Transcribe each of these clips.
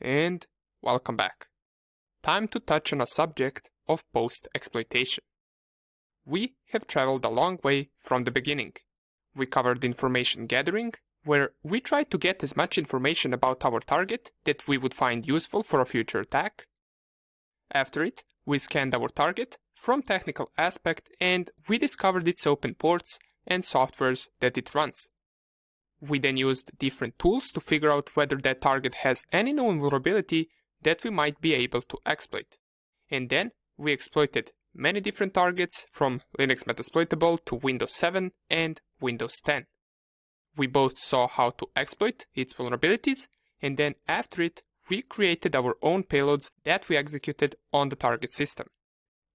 And welcome back. Time to touch on a subject of post-exploitation. We have traveled a long way from the beginning. We covered information gathering, where we tried to get as much information about our target that we would find useful for a future attack. After it, we scanned our target from technical aspect and we discovered its open ports and softwares that it runs. We then used different tools to figure out whether that target has any known vulnerability that we might be able to exploit. And then we exploited many different targets from Linux Metasploitable to Windows 7 and Windows 10. We both saw how to exploit its vulnerabilities, and then after it, we created our own payloads that we executed on the target system.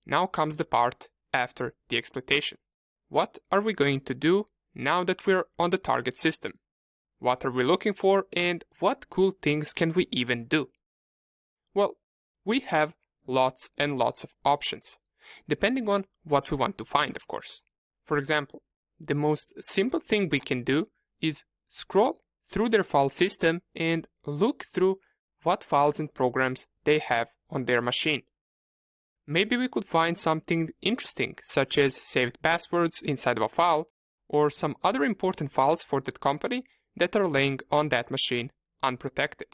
Now comes the part after the exploitation. What are we going to do now that we're on the target system? What are we looking for, and what cool things can we even do? Well, we have lots and lots of options, depending on what we want to find, of course. For example, the most simple thing we can do is scroll through their file system and look through what files and programs they have on their machine. Maybe we could find something interesting, such as saved passwords inside of a file, or some other important files for that company that are laying on that machine unprotected.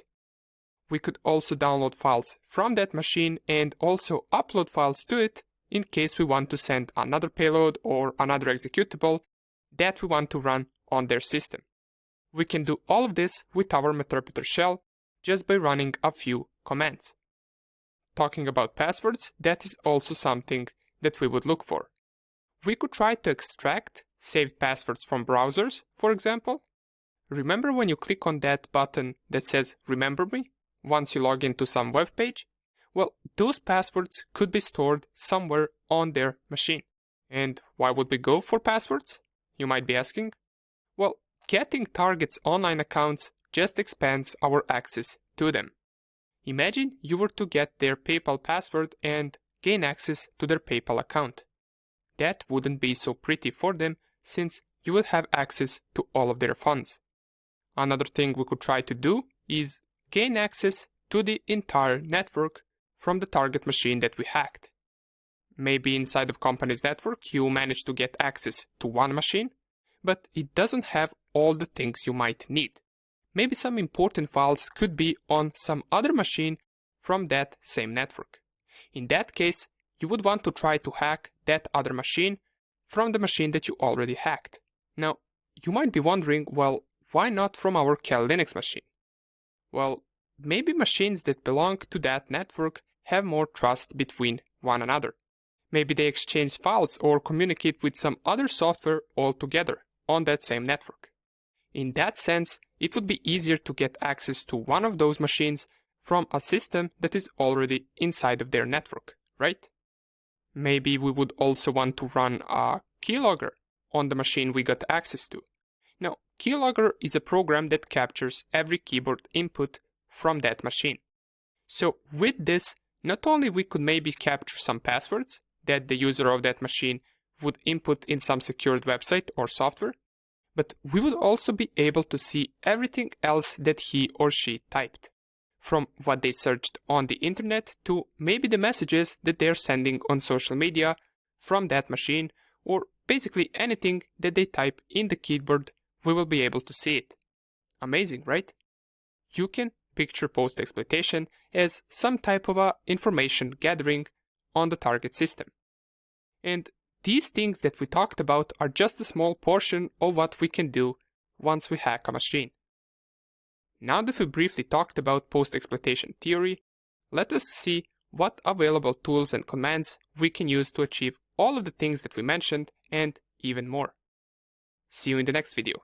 We could also download files from that machine and also upload files to it in case we want to send another payload or another executable that we want to run on their system. We can do all of this with our Meterpreter shell just by running a few commands. Talking about passwords, that is also something that we would look for. We could try to extract saved passwords from browsers, for example. Remember when you click on that button that says Remember Me once you log into some web page? Well, those passwords could be stored somewhere on their machine. And why would we go for passwords? You might be asking. Well, getting targets' online accounts just expands our access to them. Imagine you were to get their PayPal password and gain access to their PayPal account. That wouldn't be so pretty for them since you would have access to all of their funds. Another thing we could try to do is gain access to the entire network from the target machine that we hacked. Maybe inside of company's network you manage to get access to one machine, but it doesn't have all the things you might need. Maybe some important files could be on some other machine from that same network. In that case, you would want to try to hack that other machine from the machine that you already hacked. Now, you might be wondering, well, why not from our Cal Linux machine? Well, maybe machines that belong to that network have more trust between one another. Maybe they exchange files or communicate with some other software altogether on that same network. In that sense, it would be easier to get access to one of those machines from a system that is already inside of their network, right? Maybe we would also want to run a keylogger on the machine we got access to. Now, keylogger is a program that captures every keyboard input from that machine. So with this, not only we could maybe capture some passwords that the user of that machine would input in some secured website or software, but we would also be able to see everything else that he or she typed, from what they searched on the internet to maybe the messages that they're sending on social media from that machine, or basically anything that they type in the keyboard, we will be able to see it. Amazing, right? You can picture post-exploitation as some type of a information gathering on the target system. And these things that we talked about are just a small portion of what we can do once we hack a machine. Now that we briefly talked about post-exploitation theory, let us see what available tools and commands we can use to achieve all of the things that we mentioned and even more. See you in the next video.